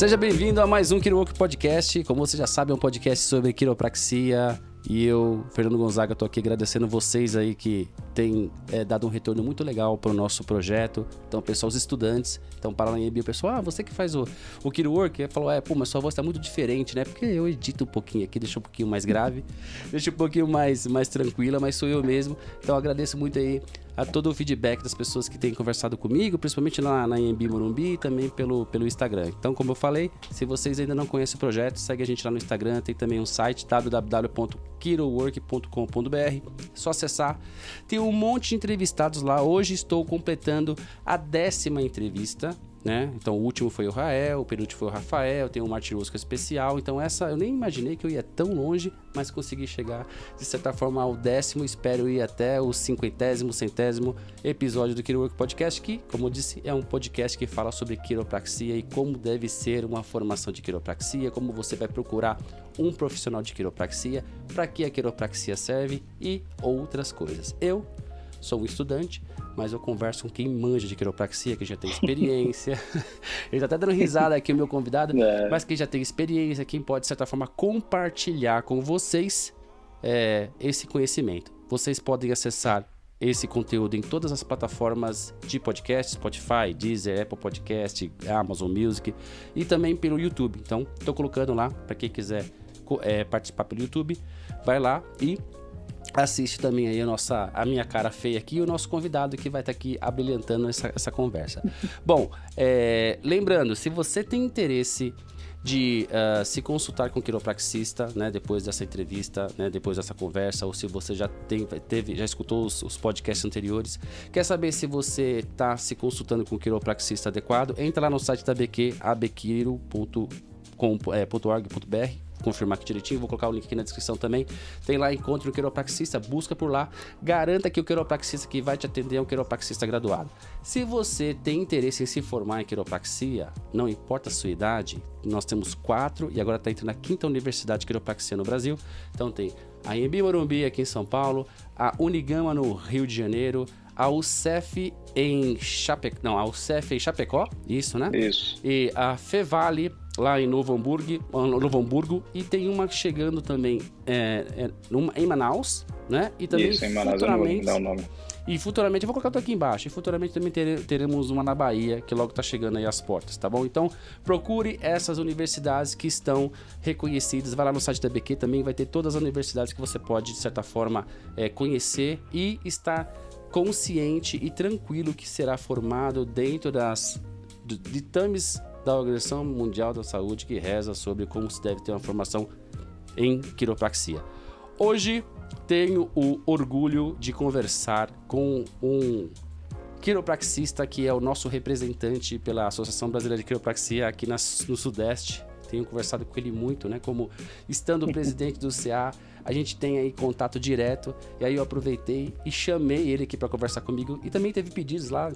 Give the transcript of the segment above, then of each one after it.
Seja bem-vindo a mais um Quirowork Podcast. Como você já sabe, é um podcast sobre quiropraxia. E eu, Fernando Gonzaga, tô aqui agradecendo vocês aí que têm dado um retorno muito legal para o nosso projeto. Então, pessoal, os estudantes, então para lá em EB, o pessoal, você que faz o Quirowork, falou, mas sua voz tá muito diferente, né? Porque eu edito um pouquinho aqui, deixo um pouquinho mais grave, deixo um pouquinho mais tranquila, mas sou eu mesmo. Então, agradeço muito aí a todo o feedback das pessoas que têm conversado comigo, principalmente lá na EMB Morumbi e também pelo Instagram. Então, como eu falei, se vocês ainda não conhecem o projeto, segue a gente lá no Instagram, tem também um site www.quirowork.com.br, só acessar. Tem um monte de entrevistados lá. Hoje estou completando a 10ª entrevista, né? Então o último foi o Rael, o penúltimo foi o Rafael, tem um Martin Rosca especial. Então essa eu nem imaginei que eu ia tão longe, mas consegui chegar de certa forma ao 10º. Espero ir até o 50º, 100º episódio do Quirowork Podcast, que, como eu disse, é um podcast que fala sobre quiropraxia e como deve ser uma formação de quiropraxia, como você vai procurar um profissional de quiropraxia, para que a quiropraxia serve e outras coisas. Eu sou um estudante, mas eu converso com quem manja de quiropraxia, que já tem experiência. Ele tá até dando risada aqui, o meu convidado, mas quem já tem experiência, quem pode, de certa forma, compartilhar com vocês esse conhecimento. Vocês podem acessar esse conteúdo em todas as plataformas de podcast, Spotify, Deezer, Apple Podcast, Amazon Music e também pelo YouTube. Então, tô colocando lá, para quem quiser participar pelo YouTube, vai lá e assiste também aí a minha cara feia aqui e o nosso convidado que vai estar aqui abrilhantando essa conversa. Bom, lembrando, se você tem interesse de se consultar com um quiropraxista, né, depois dessa entrevista, né, depois dessa conversa, ou se você já escutou os podcasts anteriores, quer saber se você está se consultando com um quiropraxista adequado, entra lá no site da ABQ, abquiro.org.br, confirmar aqui direitinho, vou colocar o link aqui na descrição também. Tem lá, encontre o quiropraxista, busca por lá, garanta que o quiropraxista que vai te atender é um quiropraxista graduado. Se você tem interesse em se formar em quiropraxia, não importa a sua idade, nós temos 4 e agora está entrando a 5ª Universidade de Quiropraxia no Brasil. Então tem a EMB Morumbi aqui em São Paulo, a Unigama no Rio de Janeiro, a UCEF em Chapecó, isso, né? Isso. E a Fevale lá em Novo Hamburgo, e tem uma chegando também em Manaus, né? E também isso, em Manaus, eu não vou dar o nome. E futuramente, eu vou colocar aqui embaixo, e futuramente também teremos uma na Bahia, que logo está chegando aí às portas, tá bom? Então, procure essas universidades que estão reconhecidas, vai lá no site da BQ, também vai ter todas as universidades que você pode, de certa forma, conhecer e estar consciente e tranquilo que será formado dentro dos ditames da Organização Mundial da Saúde, que reza sobre como se deve ter uma formação em quiropraxia. Hoje tenho o orgulho de conversar com um quiropraxista que é o nosso representante pela Associação Brasileira de Quiropraxia aqui no Sudeste. Tenho conversado com ele muito, né? Como estando presidente do CA, a gente tem aí contato direto. E aí eu aproveitei e chamei ele aqui para conversar comigo. E também teve pedidos lá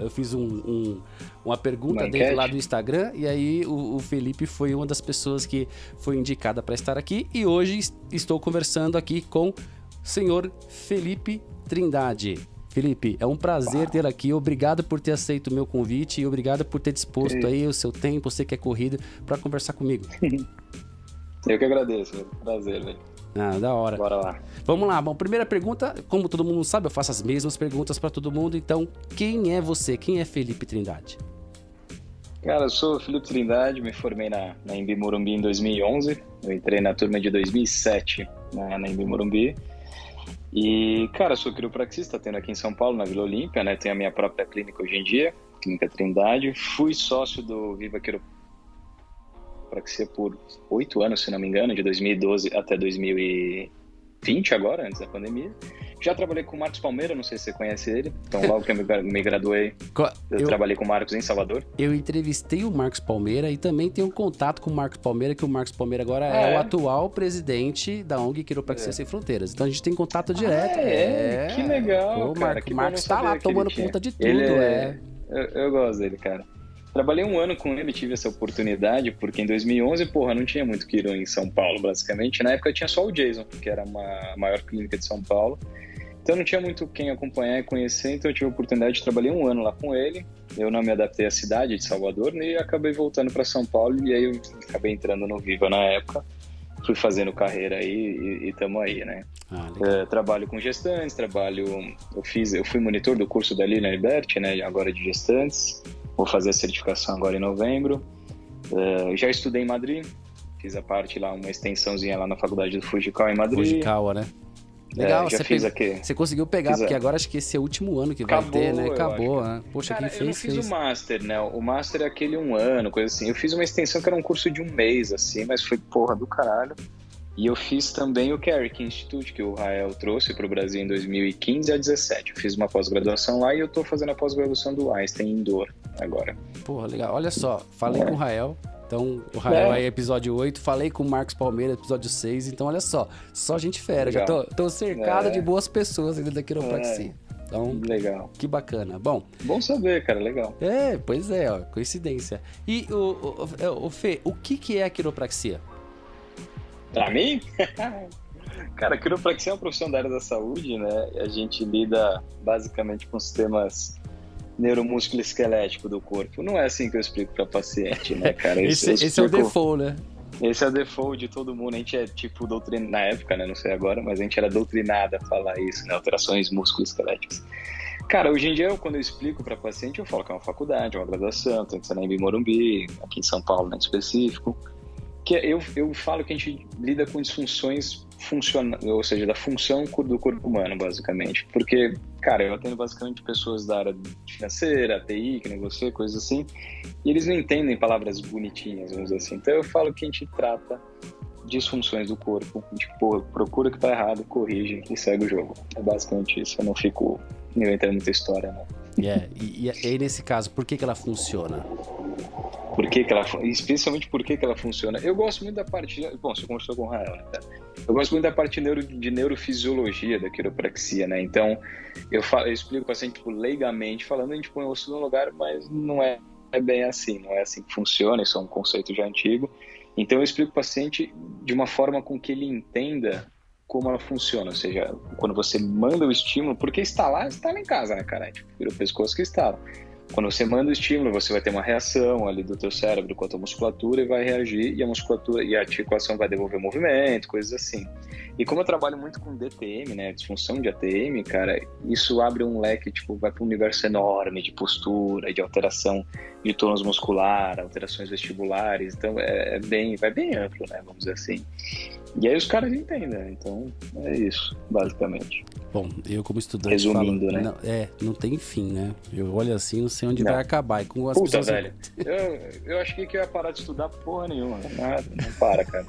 eu fiz uma pergunta dentro lá do Instagram, e aí o Felipe foi uma das pessoas que foi indicada para estar aqui, e hoje estou conversando aqui com o senhor Felipe Trindade. Felipe, é um prazer ter aqui, obrigado por ter aceito o meu convite e obrigado por ter disposto aí o seu tempo, você que é corrido, para conversar comigo. Eu que agradeço, prazer, velho. Da hora. Bora lá. Vamos lá. Bom, primeira pergunta, como todo mundo sabe, eu faço as mesmas perguntas para todo mundo. Então, quem é você? Quem é Felipe Trindade? Cara, eu sou Felipe Trindade, me formei na EMB Morumbi em 2011. Eu entrei na turma de 2007 na EMB Morumbi. E, cara, eu sou quiropraxista, tendo aqui em São Paulo, na Vila Olímpia, né? Tenho a minha própria clínica hoje em dia, Clínica Trindade. Fui sócio do Viva Quiropraxia por 8 anos, se não me engano, de 2012 até 2020 agora, antes da pandemia. Já trabalhei com o Marcos Palmeira, não sei se você conhece ele. Então, logo que eu me graduei, eu trabalhei com o Marcos em Salvador. Eu entrevistei o Marcos Palmeira e também tenho contato com o Marcos Palmeira, que o Marcos Palmeira agora é o atual presidente da ONG Quiropraxia Sem Fronteiras. Então, a gente tem contato direto. Que legal, cara. O Marcos tá lá tomando conta de tudo. Eu gosto dele, cara. Trabalhei um ano com ele, tive essa oportunidade, porque em 2011, não tinha muito quiro em São Paulo, basicamente. Na época tinha só o Jason, que era a maior clínica de São Paulo. Então não tinha muito quem acompanhar e conhecer, então eu tive a oportunidade de trabalhar 1 ano lá com ele. Eu não me adaptei à cidade de Salvador e acabei voltando para São Paulo, e aí eu acabei entrando no Viva na época. Fui fazendo carreira aí e tamo aí, né? Trabalho com gestantes, eu fui monitor do curso da Lilian Liberty, né? Agora de gestantes. Vou fazer a certificação agora em novembro. Já estudei em Madrid, fiz a parte lá, uma extensãozinha lá na faculdade do Fujikawa em Madrid. Fujikawa, né? Legal, você conseguiu pegar, porque agora acho que esse é o último ano que vai ter, né? Acabou, né? Poxa, cara, quem eu não fez. O Master, né? O Master é aquele 1 ano, coisa assim. Eu fiz uma extensão que era um curso de 1 mês, assim, mas foi porra do caralho. E eu fiz também o Carrick Institute, que o Rael trouxe para o Brasil em 2015 a 2017. Eu fiz uma pós-graduação lá e eu tô fazendo a pós-graduação do Einstein Indoor agora. Porra, legal. Olha só, falei com o Rael. Então, o Rael aí, episódio 8. Falei com o Marcos Palmeira, episódio 6. Então, olha só gente fera. Legal. Já tô cercado de boas pessoas ainda da quiropraxia. Então, legal. Que bacana. Bom saber, cara, legal. Pois é, ó, coincidência. E, o Fê, o que é a quiropraxia? Pra mim? Cara, a quiropraxia é uma profissão da área da saúde, né? A gente lida basicamente com sistemas neuromusculoesquelético do corpo. Não é assim que eu explico para paciente, né, cara? Esse é o default, né? Esse é o default de todo mundo. A gente é tipo doutrinado, na época, né? Não sei agora, mas a gente era doutrinado a falar isso, né? Alterações musculoesqueléticas. Cara, hoje em dia, quando eu explico para paciente, eu falo que é uma faculdade, uma graduação, tem que ser na Embi Morumbi, aqui em São Paulo, né, em específico. Que eu falo que a gente lida com disfunções ou seja, da função do corpo humano, basicamente. Porque, cara, eu atendo basicamente pessoas da área financeira, TI, que nem você, coisas assim, e eles não entendem palavras bonitinhas, vamos dizer assim. Então eu falo que a gente trata disfunções do corpo, a gente procura o que tá errado, corrige e segue o jogo. É basicamente isso, eu não fico inventando muita história, né? E aí, nesse caso, por que ela funciona? Especialmente por que ela funciona. Eu gosto muito da parte... Bom, você conversou com o Rael, né, cara? Eu gosto muito da parte de neurofisiologia da quiropraxia, né? Então, eu explico para o paciente, tipo, leigamente falando, a gente põe o osso no lugar, mas não é bem assim, não é assim que funciona, isso é um conceito já antigo. Então, eu explico para o paciente de uma forma com que ele entenda como ela funciona, ou seja, quando você manda o estímulo, porque está em casa, né, cara? Tipo, vira o pescoço que está. Quando você manda o estímulo, você vai ter uma reação ali do teu cérebro com a tua musculatura e vai reagir, e a musculatura e a articulação vai devolver movimento, coisas assim. E como eu trabalho muito com DTM, né, disfunção de ATM, cara, isso abre um leque, tipo, vai para um universo enorme de postura, de alteração de tônus muscular, alterações vestibulares, então vai bem amplo, né, vamos dizer assim. E aí os caras entendem, né? Então é isso, basicamente. Bom, eu como estudante resumindo, falo, né? Não tem fim, né? Eu olho assim, não sei onde vai acabar. E com as Puta, pessoas... velho, eu achei que eu ia parar de estudar porra nenhuma, nada, não para, cara.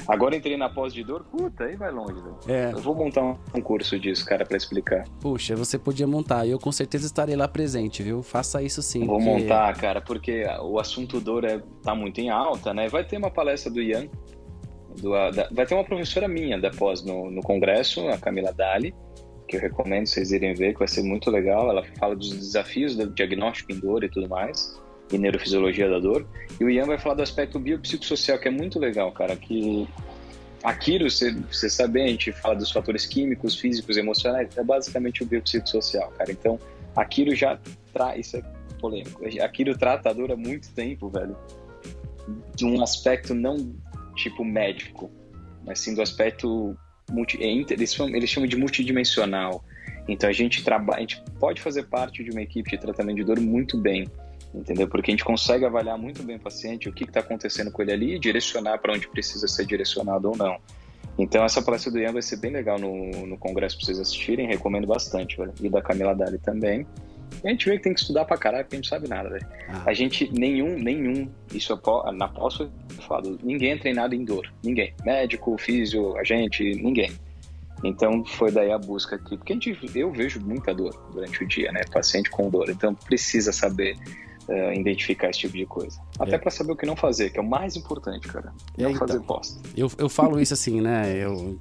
Agora entrei na pós de dor, puta, aí vai longe, velho. Eu vou montar um curso disso, cara, pra explicar. Puxa, você podia montar, eu com certeza estarei lá presente, viu? Faça isso sim. Vou montar, cara, porque o assunto dor tá muito em alta, né? Vai ter uma palestra do Ian, vai ter uma professora minha da pós no congresso, a Camila Dali, que eu recomendo vocês irem ver, que vai ser muito legal. Ela fala dos desafios do diagnóstico em dor e tudo mais, e neurofisiologia da dor. E o Ian vai falar do aspecto biopsicossocial, que é muito legal, cara, que aqui, você sabe bem, a gente fala dos fatores químicos, físicos, emocionais, é basicamente o biopsicossocial, cara. Então, aquilo já traz, isso é polêmico, aquilo trata a dor há muito tempo, velho, de um aspecto não tipo médico, mas sim do aspecto eles chamam de multidimensional. Então a gente pode fazer parte de uma equipe de tratamento de dor muito bem, entendeu? Porque a gente consegue avaliar muito bem o paciente, o que está acontecendo com ele ali e direcionar para onde precisa ser direcionado ou não. Então essa palestra do Ian vai ser bem legal no congresso para vocês assistirem, recomendo bastante, velho. E da Camila Dali também. E a gente vê que tem que estudar pra caralho, porque a gente não sabe nada, velho. A gente, nenhum, isso na pós foi falado, ninguém é treinado em dor, ninguém. Médico, físio, agente, ninguém. Então foi daí a busca aqui, porque eu vejo muita dor durante o dia, né, paciente com dor, então precisa saber identificar esse tipo de coisa. Até pra saber o que não fazer, que é o mais importante, cara. Não fazer bosta. Eu falo isso assim, né, eu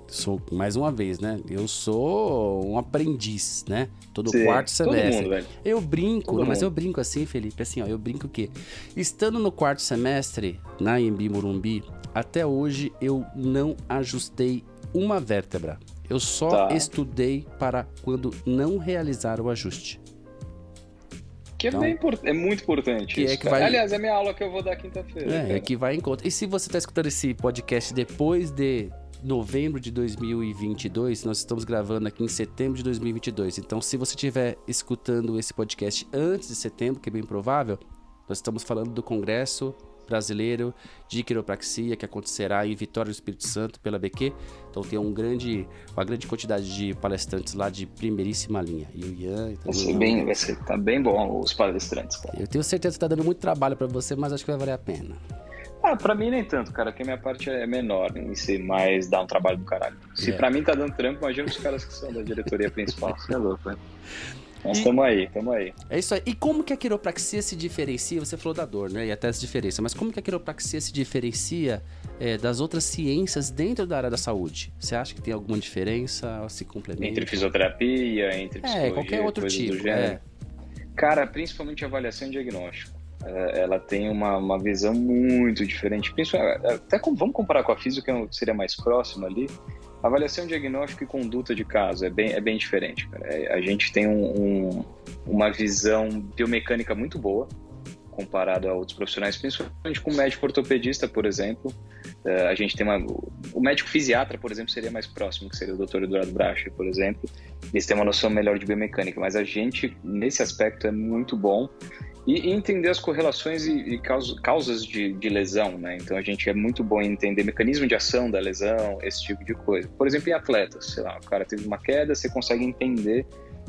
sou, mais uma vez, né? Eu sou um aprendiz, né? Todo quarto semestre. Todo mundo, velho. Eu brinco, mas eu brinco assim, Felipe, assim, ó, eu brinco que estando no quarto semestre na Embi Morumbi, até hoje eu não ajustei uma vértebra. Eu só estudei para quando não realizar o ajuste. Que então, é muito importante isso, Aliás, é a minha aula que eu vou dar quinta-feira. É que vai em conta. E se você está escutando esse podcast depois de novembro de 2022, nós estamos gravando aqui em setembro de 2022. Então, se você estiver escutando esse podcast antes de setembro, que é bem provável, nós estamos falando do Congresso Brasileiro de Quiropraxia, que acontecerá em Vitória do Espírito Santo, pela BQ. Então tem uma grande quantidade de palestrantes lá de primeiríssima linha. E o Ian... Tá bem bom os palestrantes, cara. Eu tenho certeza que tá dando muito trabalho para você, mas acho que vai valer a pena. Pra mim nem tanto, cara, que a minha parte é menor em si, mas dá um trabalho do caralho. Se pra mim tá dando trampo, imagina os caras que são da diretoria principal. Você é louco, né? Mas tamo aí. É isso aí. E como que a quiropraxia se diferencia? Você falou da dor, né? E até essa diferença. Mas como que a quiropraxia se diferencia das outras ciências dentro da área da saúde? Você acha que tem alguma diferença? Ou se complementa? Entre fisioterapia, entre psicologia, qualquer outro tipo. Cara, principalmente avaliação e diagnóstico. Ela tem uma visão muito diferente. Até vamos comparar com a física, que seria mais próximo ali. Avaliação, diagnóstico e conduta de caso é bem diferente, cara. A gente tem uma visão biomecânica muito boa comparado a outros profissionais, principalmente com o médico ortopedista, por exemplo. A gente tem o médico fisiatra, por exemplo, seria mais próximo, que seria o Dr. Eduardo Bracher, por exemplo. Eles têm uma noção melhor de biomecânica, mas a gente, nesse aspecto, é muito bom. E entender as correlações e causas de lesão, né? Então a gente é muito bom em entender mecanismo de ação da lesão, esse tipo de coisa. Por exemplo, em atletas, sei lá, o cara teve uma queda, você consegue entender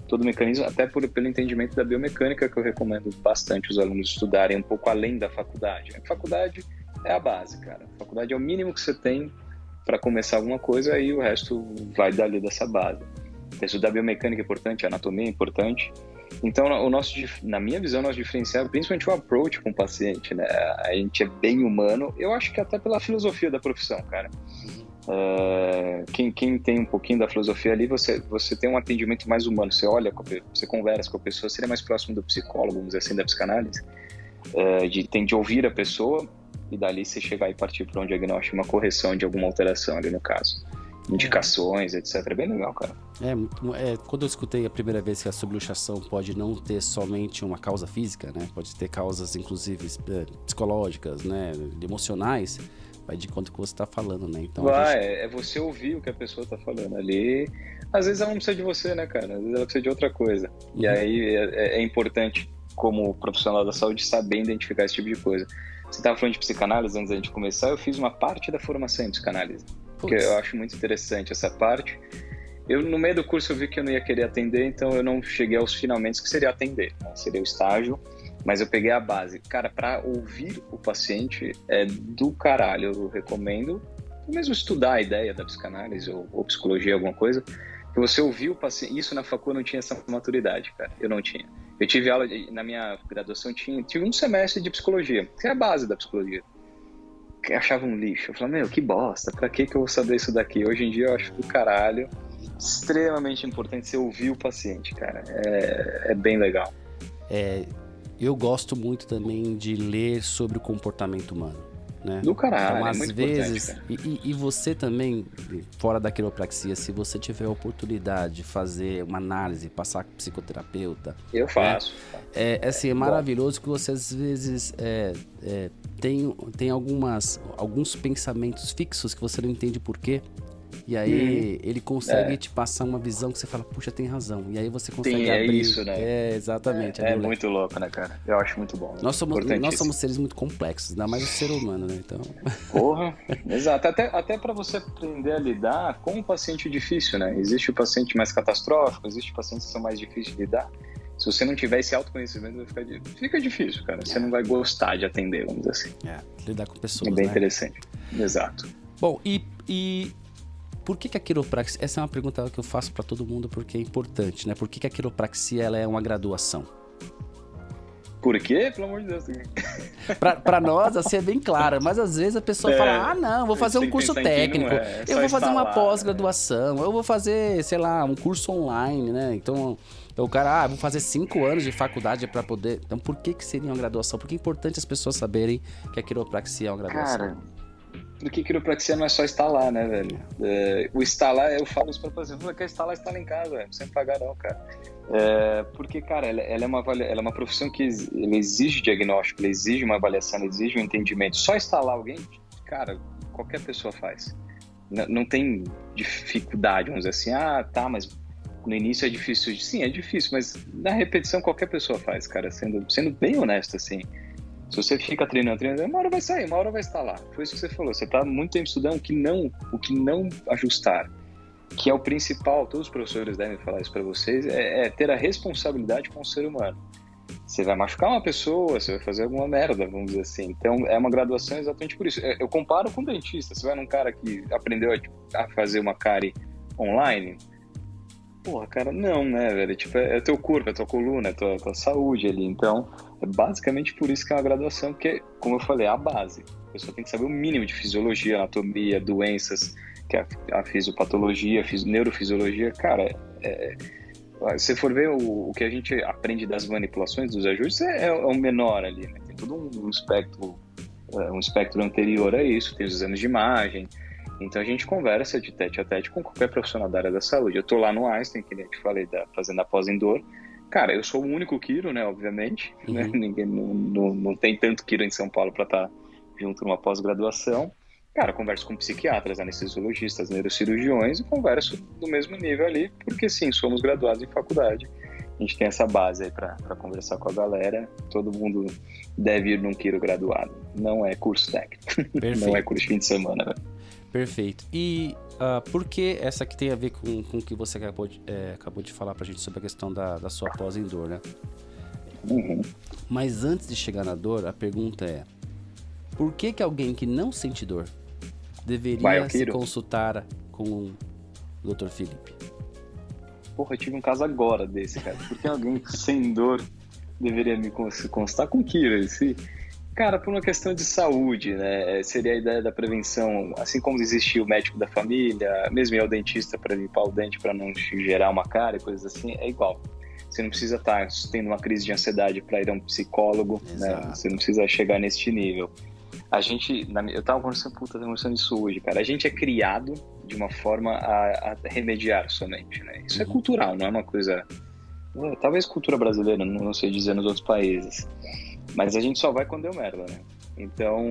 todo o mecanismo, até pelo entendimento da biomecânica, que eu recomendo bastante os alunos estudarem um pouco além da faculdade. A faculdade é a base, cara. A faculdade é o mínimo que você tem para começar alguma coisa, e o resto vai dali dessa base. Então, estudar biomecânica é importante, a anatomia é importante. Então, na minha visão, nós diferenciamos principalmente o approach com o paciente, né? A gente é bem humano, eu acho que até pela filosofia da profissão, cara. Quem tem um pouquinho da filosofia ali, você tem um atendimento mais humano, você olha, você conversa com a pessoa, seria mais próximo do psicólogo, vamos dizer assim, da psicanálise, de ouvir a pessoa e dali você chegar e partir para um diagnóstico, uma correção de alguma alteração ali no caso. Indicações, etc. É bem legal, cara. Quando eu escutei a primeira vez que a subluxação pode não ter somente uma causa física, né? Pode ter causas, inclusive, psicológicas, né? Emocionais, vai de conta que você está falando, né? Então, é você ouvir o que a pessoa está falando ali. Às vezes ela não precisa de você, né, cara? Às vezes ela precisa de outra coisa. E aí é importante, como profissional da saúde, saber identificar esse tipo de coisa. Você estava falando de psicanálise antes da gente começar, eu fiz uma parte da formação em psicanálise. Porque eu acho muito interessante essa parte. No meio do curso eu vi que eu não ia querer atender, então eu não cheguei aos finalmente, que seria atender, né? Seria o estágio, mas eu peguei a base. Cara, para ouvir o paciente é do caralho, eu recomendo, mesmo estudar a ideia da psicanálise ou psicologia, alguma coisa, que você ouvir o paciente. Isso na facu eu não tinha essa maturidade, cara, eu não tinha. Eu tive aula, na minha graduação, tive um semestre de psicologia, que é a base da psicologia. Que eu achava um lixo. Eu falava, que bosta, pra que eu vou saber isso daqui? Hoje em dia eu acho do caralho, extremamente importante você ouvir o paciente, cara. É bem legal. Eu gosto muito também de ler sobre o comportamento humano, né? Do caralho, então, às muito vezes, importante, e você também, fora da quiropraxia, se você tiver a oportunidade de fazer uma análise, passar com psicoterapeuta... Eu faço. É maravilhoso que você, às vezes, tem alguns pensamentos fixos que você não entende por quê. E aí ele consegue te passar uma visão que você fala, puxa, tem razão. E aí você consegue abrir. Isso, né? Exatamente. É muito louco, né, cara? Eu acho muito bom. Nós somos seres muito complexos, ainda mais o ser humano, né? Então... Porra, exato. Até para você aprender a lidar com um paciente difícil, né? Existe o paciente mais catastrófico, existe pacientes que são mais difíceis de lidar. Se você não tiver esse autoconhecimento, fica difícil, cara. Você não vai gostar de atender, vamos dizer assim. Lidar com pessoas, bem interessante. Exato. Bom, e por que a quiropraxia... Essa é uma pergunta que eu faço para todo mundo porque é importante, né? Por que a quiropraxia ela é uma graduação? Por quê? Pelo amor de Deus. Pra nós, assim, é bem claro. Mas às vezes a pessoa fala, não, vou fazer um curso técnico. Eu vou fazer uma pós-graduação. Eu vou fazer, sei lá, um curso online, né? Então, o cara, vou fazer 5 anos de faculdade para poder... Então, por que seria uma graduação? Porque é importante as pessoas saberem que a quiropraxia é uma graduação. Cara, Porque quiropraxia não é só instalar, né, velho? O instalar, eu falo isso pra você, quer instalar, instala em casa, velho, sem pagar não, cara. Porque, cara, ela é uma profissão que ela exige diagnóstico, ela exige uma avaliação, ela exige um entendimento. Só instalar alguém, cara, qualquer pessoa faz. Não tem dificuldade, vamos dizer assim, mas no início é difícil. Sim, é difícil, mas na repetição qualquer pessoa faz, cara, sendo bem honesto, assim. Se você fica treinando, uma hora vai sair, uma hora vai instalar. Foi isso que você falou, você tá muito tempo estudando o que não ajustar, que é o principal, todos os professores devem falar isso para vocês, é ter a responsabilidade com o ser humano. Você vai machucar uma pessoa, você vai fazer alguma merda, vamos dizer assim. Então, é uma graduação exatamente por isso. Eu comparo com dentista. Você vai num cara que aprendeu a fazer uma cárie online, porra, cara, não, né, velho? Tipo, é teu corpo, é tua coluna, é tua saúde ali. Então, é basicamente por isso que é uma graduação, porque, como eu falei, é a base. A pessoa tem que saber o mínimo de fisiologia, anatomia, doenças, que é a fisiopatologia, neurofisiologia. Cara, se for ver o que a gente aprende das manipulações, dos ajustes, é o menor ali, né? Tem todo um espectro anterior a isso, tem os exames de imagem. Então a gente conversa de tete a tete com qualquer profissional da área da saúde. Eu tô lá no Einstein, que nem eu te falei, fazendo a pós em dor. Cara, eu sou o único quiro, né, obviamente. Né? Ninguém, não tem tanto quiro em São Paulo para estar junto numa pós-graduação. Cara, eu converso com psiquiatras, anestesiologistas, neurocirurgiões e converso do mesmo nível ali, porque sim, somos graduados em faculdade. A gente tem essa base aí para conversar com a galera. Todo mundo deve ir num quiro graduado. Não é curso técnico. Perfeito. Não é curso de fim de semana, né? Perfeito. E por que essa que tem a ver com o que você acabou de falar pra gente sobre a questão da sua pós em dor, né? Uhum. Mas antes de chegar na dor, a pergunta é: por que alguém que não sente dor deveria se consultar com o Dr. Felipe? Porra, eu tive um caso agora desse, cara. Por que alguém sem dor deveria me consultar com Kiro? Cara, por uma questão de saúde, né? Seria a ideia da prevenção, assim como existe o médico da família, mesmo ir ao dentista para limpar o dente para não gerar uma cárie, coisas assim, é igual. Você não precisa estar tendo uma crise de ansiedade para ir a um psicólogo, né? Você não precisa chegar neste nível. Eu tava conversando isso hoje, cara. A gente é criado de uma forma a remediar somente, né? Isso é cultural, não é uma coisa... Talvez cultura brasileira, não sei dizer nos outros países. Mas a gente só vai quando deu merda, né? Então,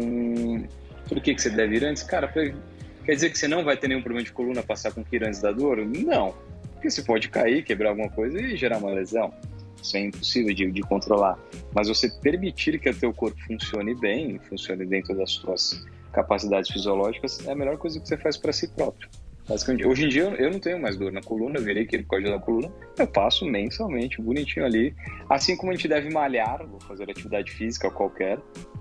por que você deve ir antes? Cara, quer dizer que você não vai ter nenhum problema de coluna passar com Kiro antes da dor? Não. Porque você pode cair, quebrar alguma coisa e gerar uma lesão. Isso é impossível de controlar. Mas você permitir que o teu corpo funcione bem, funcione dentro das suas capacidades fisiológicas, é a melhor coisa que você faz para si próprio. Basicamente, hoje em dia eu não tenho mais dor na coluna, eu virei que ele pode ajudar a coluna, eu passo mensalmente, bonitinho ali. Assim como a gente deve malhar, vou fazer atividade física qualquer,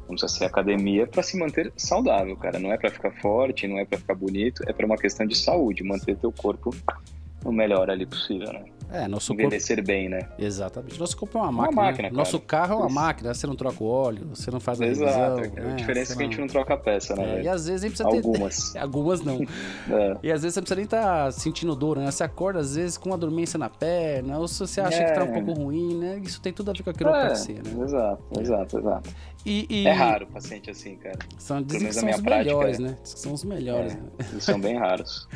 não precisa ser academia, para se manter saudável, cara. Não é para ficar forte, não é para ficar bonito, é para uma questão de saúde, manter teu corpo o melhor ali possível, né? Nosso envelhecer corpo... bem, né? Exatamente. Nosso corpo é uma máquina, né? Nosso carro é uma máquina, você não troca o óleo, você não faz a revisão. A diferença é que a gente não troca a peça, né? E às vezes nem precisa ter... Algumas não. E às vezes você não precisa nem estar sentindo dor, né? Você acorda às vezes com uma dormência na perna, ou se você acha que tá um pouco ruim, né? Isso tem tudo a ver com a quiropraxia, né? Exato. É raro o paciente assim, cara. Dizem que são os melhores, né? São os melhores. Eles são bem raros.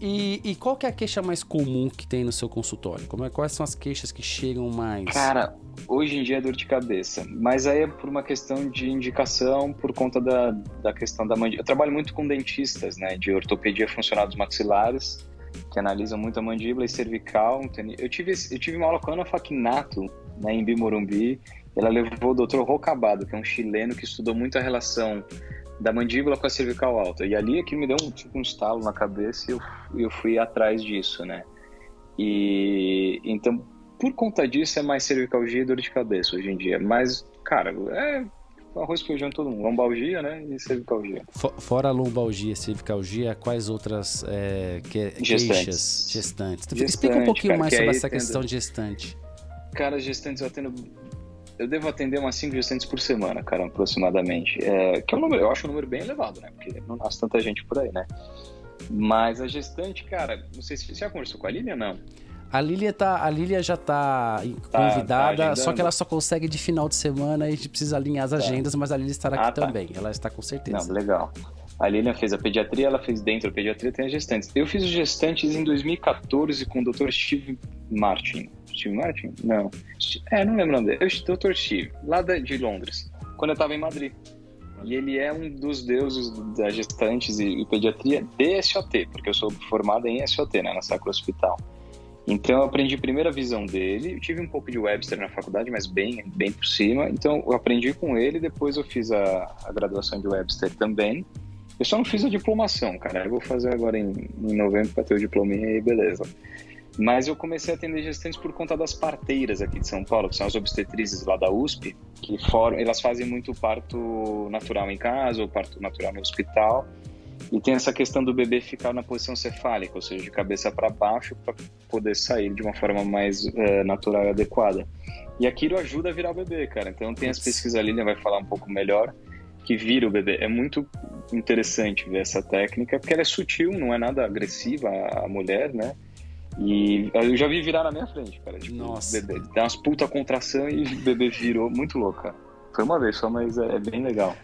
E qual que é a queixa mais comum que tem no seu consultório? Quais são as queixas que chegam mais? Cara, hoje em dia é dor de cabeça, mas aí é por uma questão de indicação, por conta da questão da mandíbula. Eu trabalho muito com dentistas, né, de ortopedia funcional dos maxilares, que analisam muito a mandíbula e cervical. Eu tive uma aula com a Ana Faquinato, né, em Bimorumbi. Ela levou o Dr. Rocabado, que é um chileno que estudou muito a relação da mandíbula com a cervical alta. E ali aquilo me deu um estalo na cabeça e eu fui atrás disso, né. E então, por conta disso, é mais cervicalgia e dor de cabeça hoje em dia. Mas, cara, arroz e feijão em todo mundo. Lombalgia, né? E cervicalgia. Fora a lombalgia, cervicalgia, quais outras queixas gestantes? Explica um pouquinho mais sobre essa questão de gestante. Cara, gestantes eu devo atender umas 5 gestantes por semana, cara, aproximadamente. Que é um número, eu acho um número bem elevado, né? Porque não nasce tanta gente por aí, né? Mas a gestante, cara, não sei se você já conversou com a Lília ou não? A Lília já tá convidada, só que ela só consegue de final de semana e a gente precisa alinhar as agendas, mas a Lília estará aqui também. Ela está com certeza. Não, legal. A Lilian fez a pediatria, ela fez dentro da pediatria, tem as gestantes. Eu fiz os gestantes em 2014 com o Dr. Steve Martin. Steve Martin? Não. Não lembro o nome dele. Dr. Steve, lá de Londres, quando eu estava em Madrid. E ele é um dos deuses das gestantes e pediatria de SOT, porque eu sou formado em SOT, né, na Sacro Hospital. Então eu aprendi a primeira visão dele, eu tive um pouco de Webster na faculdade, mas bem por cima. Então eu aprendi com ele, depois eu fiz a graduação de Webster também. Eu só não fiz a diplomação, cara. Eu vou fazer agora em novembro para ter o diplominha e beleza. Mas eu comecei a atender gestantes por conta das parteiras aqui de São Paulo, que são as obstetrizes lá da USP, que elas fazem muito parto natural em casa ou parto natural no hospital. E tem essa questão do bebê ficar na posição cefálica, ou seja, de cabeça para baixo, para poder sair de uma forma mais natural e adequada. E aquilo ajuda a virar o bebê, cara. Então tem as pesquisas ali, ele vai falar um pouco melhor, que vira o bebê. É muito interessante ver essa técnica, porque ela é sutil, não é nada agressiva a mulher, né? E eu já vi virar na minha frente, cara. Tipo, nossa. Bebê, dá umas puta contração e o bebê virou muito louco, cara. Foi uma vez só, mas é bem legal.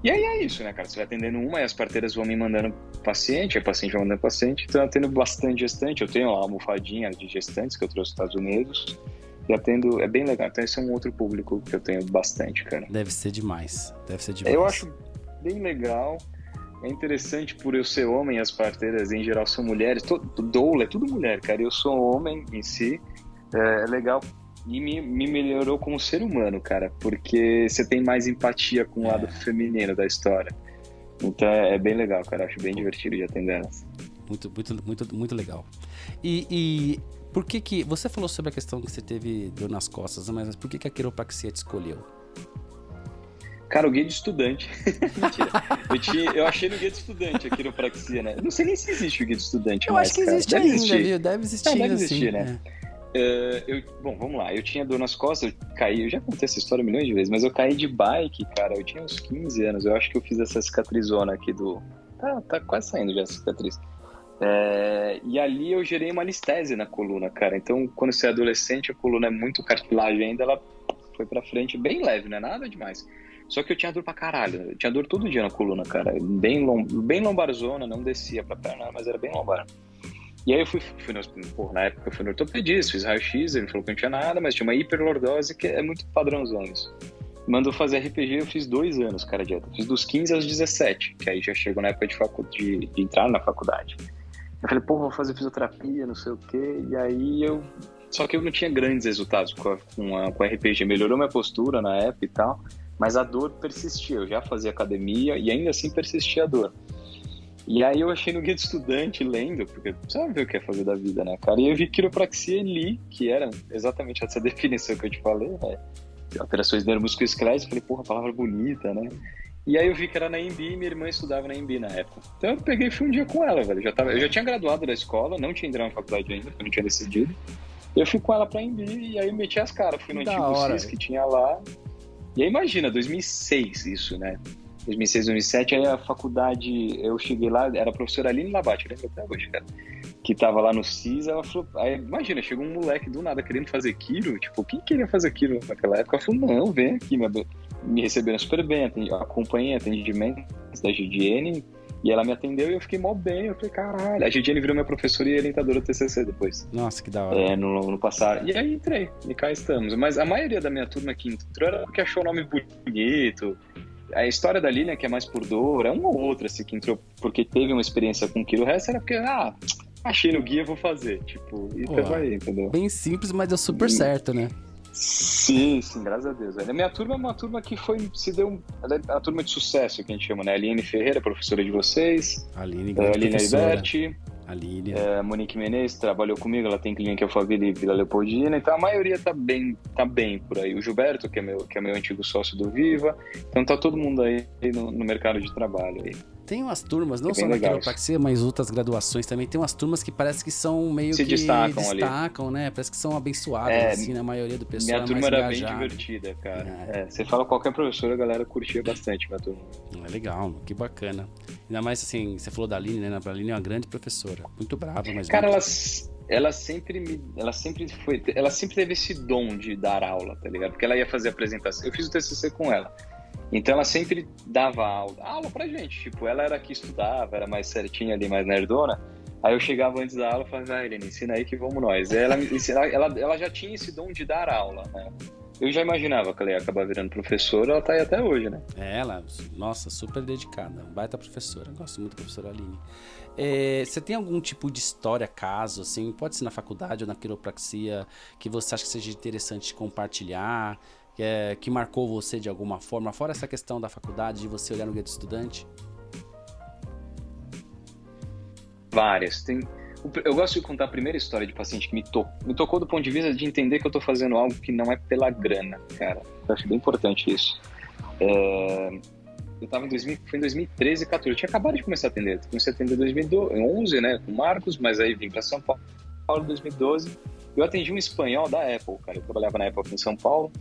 E aí é isso, né, cara? Você vai atendendo uma e as parteiras vão me mandando paciente, a paciente vai mandando paciente. Então eu atendo bastante gestante. Eu tenho lá uma almofadinha de gestantes que eu trouxe dos Estados Unidos. E atendo, é bem legal. Então esse é um outro público que eu tenho bastante, cara. Deve ser demais. Eu acho bem legal. É interessante por eu ser homem, as parteiras em geral são mulheres. Doula é tudo mulher, cara. Eu sou homem em si. É legal. E me melhorou como ser humano, cara. Porque você tem mais empatia com o lado feminino da história. Então é bem legal, cara. Acho bem divertido de atender elas. Muito legal. E por que você falou sobre a questão que você teve dor nas costas, mas por que a quiropraxia te escolheu? Cara, o guia de estudante. Mentira. Eu achei no guia de estudante a quiropraxia, né? Não sei nem se existe o guia de estudante. Eu acho que existe ainda, viu? Deve existir. Deve existir, né? Bom, vamos lá. Eu tinha dor nas costas, eu caí. Eu já contei essa história milhões de vezes, mas eu caí de bike, cara. Eu tinha uns 15 anos. Eu acho que eu fiz essa cicatrizona aqui do... Tá quase saindo já a cicatriz. E ali eu gerei uma anestesia na coluna, cara. Então, quando você é adolescente, a coluna é muito cartilagem ainda, ela foi pra frente bem leve, não é nada demais. Só que eu tinha dor pra caralho. Eu tinha dor todo dia na coluna, cara. Bem lombarzona, não descia pra perna, mas era bem lombar. E aí eu fui na época eu fui no ortopedista, fiz raio-x, ele falou que não tinha nada, mas tinha uma hiperlordose, que é muito padrãozão isso. Mandou fazer RPG, eu fiz 2 anos, cara, dieta. Fiz dos 15 aos 17, que aí já chegou na época de entrar na faculdade. Eu falei, vou fazer fisioterapia, não sei o quê, e aí só que eu não tinha grandes resultados com RPG. Melhorou minha postura na época e tal, mas a dor persistia. Eu já fazia academia e ainda assim persistia a dor. E aí eu achei no guia de estudante, lendo, porque sabe ver o que é fazer da vida, né, cara? E eu vi quiropraxia e li, que era exatamente essa definição que eu te falei, né? Alterações neuromusculoesqueléticas, falei, a palavra bonita, né? E aí eu vi que era na Embi e minha irmã estudava na Embi na época. Então eu peguei e fui um dia com ela, velho. Eu já tinha graduado da escola, não tinha entrado na faculdade ainda, porque eu não tinha decidido. Eu fui com ela pra Embi e aí eu meti as caras. Fui no antigo CIS que tinha lá. E aí imagina, 2006 isso, né? 2006, 2007, aí a faculdade, eu cheguei lá, era a professora Aline Labate, lembra até hoje, cara, que tava lá no CIS, ela falou, aí imagina, chegou um moleque do nada querendo fazer quiro, tipo, quem queria fazer quiro naquela época? Ela falou, não, vem aqui, me receberam super bem, acompanhei atendimento da GDN, e ela me atendeu e eu fiquei mó bem, eu falei, caralho, a GDN virou minha professora e orientadora do TCC depois. Nossa, que da hora. No passado, e aí entrei, e cá estamos, mas a maioria da minha turma que entrou era porque achou o nome bonito. A história da Lilian, que é mais por dor, é uma ou outra, assim, que entrou porque teve uma experiência com quilo. O resto era porque, achei no guia, vou fazer. Tipo, e vai, entendeu? Bem simples, mas deu super certo, né? Sim, graças a Deus. A minha turma é uma turma que ela é a turma de sucesso, que a gente chama, né? A Aline Ferreira, professora de vocês. A Aline Alberti. A Monique Menezes trabalhou comigo, ela tem clínica Alphaville e Vila Leopoldina, então a maioria tá bem por aí. O Gilberto, que é meu antigo sócio do Viva, então tá todo mundo aí no mercado de trabalho aí. Tem umas turmas, não só na quiropraxia, mas outras graduações também, tem umas turmas que parece que são meio que destacam, né? Parece que são abençoadas, assim, na maioria do pessoal. Minha turma era bem divertida, cara. Você fala qualquer professor, a galera curtia bastante minha turma. É legal, que bacana. Ainda mais, assim, você falou da Aline, né? A Aline é uma grande professora, muito brava, mas... Cara, ela sempre teve esse dom de dar aula, tá ligado? Porque ela ia fazer apresentação. Eu fiz o TCC com ela. Então ela sempre dava aula pra gente, tipo, ela era a que estudava, era mais certinha ali, mais nerdona. Aí eu chegava antes da aula e falava, vai, Helena, ensina aí que vamos nós. Aí ela me ensinava, ela já tinha esse dom de dar aula, né? Eu já imaginava que ela ia acabar virando professora, ela tá aí até hoje, né? Ela, nossa, super dedicada, baita professora, gosto muito da professora Aline. Você tem algum tipo de história, caso, assim, pode ser na faculdade ou na quiropraxia, que você acha que seja interessante compartilhar, que marcou você de alguma forma, fora essa questão da faculdade, de você olhar no guia do estudante? Várias. Eu gosto de contar a primeira história de paciente que me tocou do ponto de vista de entender que eu tô fazendo algo que não é pela grana, cara. Eu acho bem importante isso. Eu tava foi em 2013, 14. Eu tinha acabado de começar a atender. Comecei a atender em 2011, né, com o Marcos, mas aí vim para São Paulo em 2012. Eu atendi um espanhol da Apple, cara. Eu trabalhava na Apple aqui em São Paulo.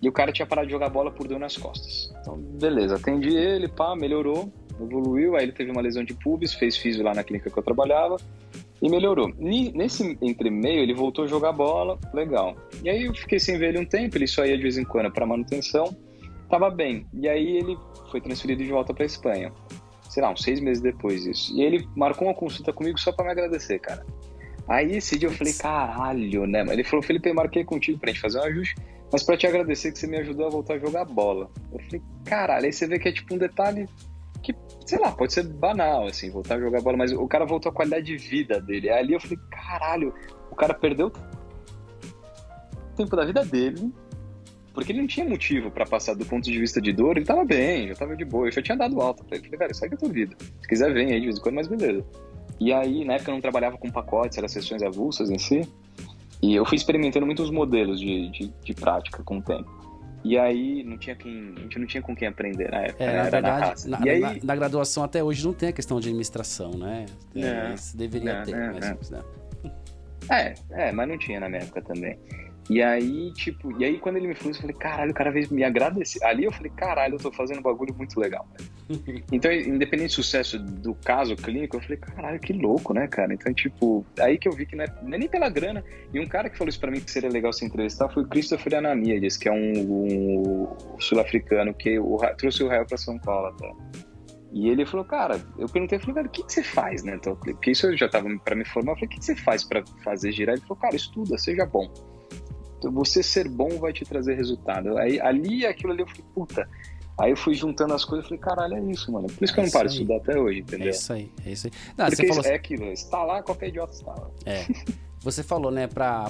E o cara tinha parado de jogar bola por dor nas costas. Então, beleza. Atendi ele, pá, melhorou, evoluiu. Aí ele teve uma lesão de pubis, fez físio lá na clínica que eu trabalhava. E melhorou. Nesse entremeio, ele voltou a jogar bola, legal. E aí eu fiquei sem ver ele um tempo, ele só ia de vez em quando para manutenção, tava bem. E aí ele foi transferido de volta para Espanha. Sei lá, uns 6 meses depois disso. E ele marcou uma consulta comigo só para me agradecer, cara. Aí esse dia eu falei, caralho, né? Ele falou, Felipe, eu marquei contigo pra gente fazer um ajuste, mas pra te agradecer que você me ajudou a voltar a jogar bola. Eu falei, caralho, aí você vê que é tipo um detalhe que, sei lá, pode ser banal, assim, voltar a jogar bola, mas o cara voltou a qualidade de vida dele. Aí ali eu falei, caralho, o cara perdeu o tempo da vida dele, porque ele não tinha motivo pra passar do ponto de vista de dor, ele tava bem, já tava de boa, eu já tinha dado alta pra ele. Falei, velho, segue a tua vida. Se quiser, vem aí de vez em quando, mas beleza. E aí, na época eu não trabalhava com pacotes, eram sessões avulsas em si, e eu fui experimentando muitos modelos de prática com o tempo. E aí a gente não tinha com quem aprender na época, né? Na verdade, na na graduação até hoje não tem a questão de administração, né? Deveria ter, mas não. Mas não tinha na minha época também. E aí, quando ele me falou isso, eu falei, caralho, o cara veio me agradecer. Ali eu falei, caralho, eu tô fazendo um bagulho muito legal. Então, independente do sucesso do caso clínico, eu falei, caralho, que louco, né, cara? Então, aí que eu vi que não é nem pela grana. E um cara que falou isso pra mim que seria legal se entrevistar foi o Christopher Ananias, que é um sul-africano que trouxe o Israel pra São Paulo até. E ele falou, cara, eu perguntei, falei, velho, o que você faz, né? Então, porque isso eu já tava pra me formar, eu falei, o que você faz pra fazer girar? Ele falou, cara, estuda, seja bom. Você ser bom vai te trazer resultado. Aí, aquilo ali, eu falei, puta. Aí eu fui juntando as coisas e falei, caralho, é isso, mano. Por isso que eu não paro de estudar até hoje, entendeu? É isso aí. Não, porque você falou... é aquilo, está lá, qualquer idiota está lá. Você falou, né, pra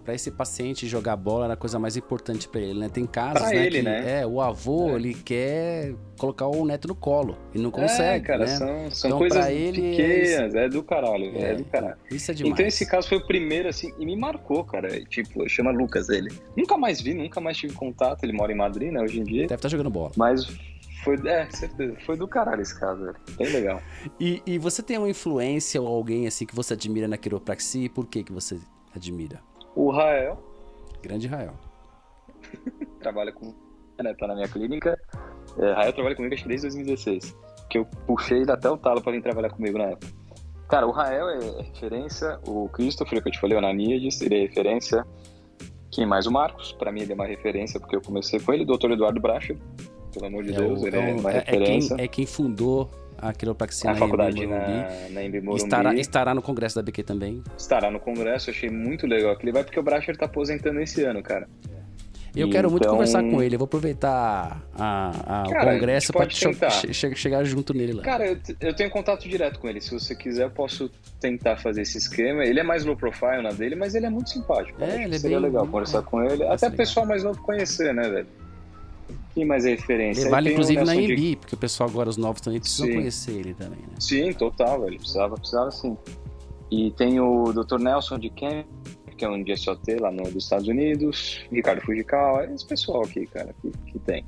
esse paciente jogar bola era a coisa mais importante pra ele, né? Tem casos, pra né, ele, que né? O avô, ele quer colocar o neto no colo e não consegue, cara, né? são então, coisas ele pequenas, é do caralho, é do caralho. Isso é demais. Então esse caso foi o primeiro, assim, e me marcou, cara. Tipo, chama Lucas ele. Nunca mais vi, nunca mais tive contato, ele mora em Madrid, né, hoje em dia. Deve estar jogando bola. Mas certeza, foi do caralho esse caso, velho. Bem legal. E você tem uma influência ou alguém, assim, que você admira na quiropraxia e por que você admira? O Rael. Grande Rael. Trabalha com... né, tá na minha clínica. Rael trabalha comigo acho que desde 2016. Que eu puxei ele até o talo pra vir trabalhar comigo na época. Cara, o Rael é referência. O Christopher, que eu te falei, o Ananias, ele é referência. Quem mais? O Marcos. Pra mim ele é uma referência, porque eu comecei com ele. O Dr. Eduardo Bracher. Pelo amor de Deus, ele é uma referência. Quem fundou a quiropraxia na faculdade na Embi Morumbi. Estará no congresso da BQ também. Estará no congresso, achei muito legal que ele vai, porque o Bracher tá aposentando esse ano, cara. Eu quero muito conversar com ele, eu vou aproveitar o congresso pra chegar junto nele lá. Cara, eu tenho contato direto com ele, se você quiser eu posso tentar fazer esse esquema. Ele é mais low profile na dele, mas ele é muito simpático. Ele seria legal conversar com ele, até o pessoal mais novo conhecer, né, velho? Quem mais é referência? Ele vale inclusive na Embi, porque o pessoal agora, os novos também precisam conhecer ele também, né? Sim, total, velho. Precisava sim. E tem o Dr. Nelson de Kemp, que é um DSOT lá dos Estados Unidos, Ricardo Fujikawa, esse pessoal aqui, cara, que tem.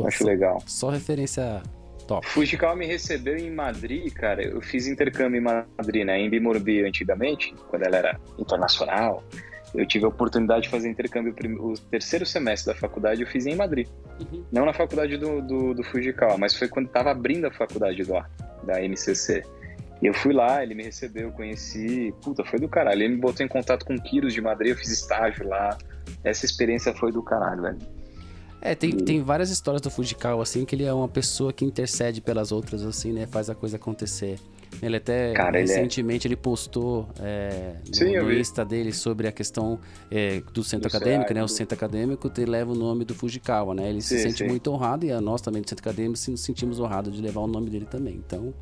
Acho legal. Só referência top. Fujikawa me recebeu em Madrid, cara. Eu fiz intercâmbio em Madrid, né? Em Embi Morumbi antigamente, quando ela era internacional. Eu tive a oportunidade de fazer intercâmbio, o terceiro semestre da faculdade eu fiz em Madrid. Não na faculdade do Fujikawa, mas foi quando estava abrindo a faculdade lá, da MCC. E eu fui lá, ele me recebeu, conheci, puta, foi do caralho. Ele me botou em contato com o Quiros de Madrid, eu fiz estágio lá. Essa experiência foi do caralho, velho. Tem várias histórias do Fujikawa, assim, que ele é uma pessoa que intercede pelas outras, assim, né? Faz a coisa acontecer. Ele até, recentemente, ele postou no Insta dele sobre a questão do centro acadêmico, né? O centro acadêmico leva o nome do Fujikawa, né? Ele se sente muito honrado, e nós também do centro acadêmico nos sentimos honrados de levar o nome dele também. Então,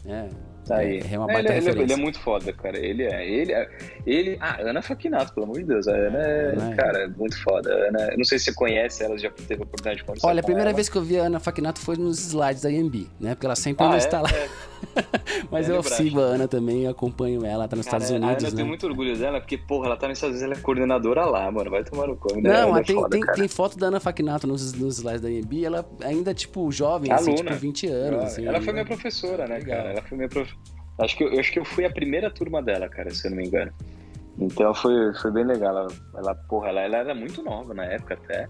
é uma baita referência. Ele é muito foda, cara. Ana Fakinato, pelo amor de Deus. A Ana cara, é muito foda. Ana, eu não sei se você conhece ela, já teve a oportunidade de conversar. Olha, a primeira vez que eu vi a Ana Fakinato foi nos slides da IMB, né? Porque ela sempre não está lá. Mas eu sigo a Ana também, acompanho ela, tá nos Estados Unidos. A Ana, eu tenho muito orgulho dela, porque, porra, ela tá nos Estados Unidos, ela é coordenadora lá, mano. Vai tomar no cu. Não, mas tem foto da Ana Fakinato nos slides da IMB, ela ainda, tipo, jovem, assim, tipo, 20 anos. Assim, ela foi minha professora, né, cara? Ela foi minha professora. Acho que eu fui a primeira turma dela, cara, se eu não me engano. Então foi bem legal. Ela era muito nova na época até,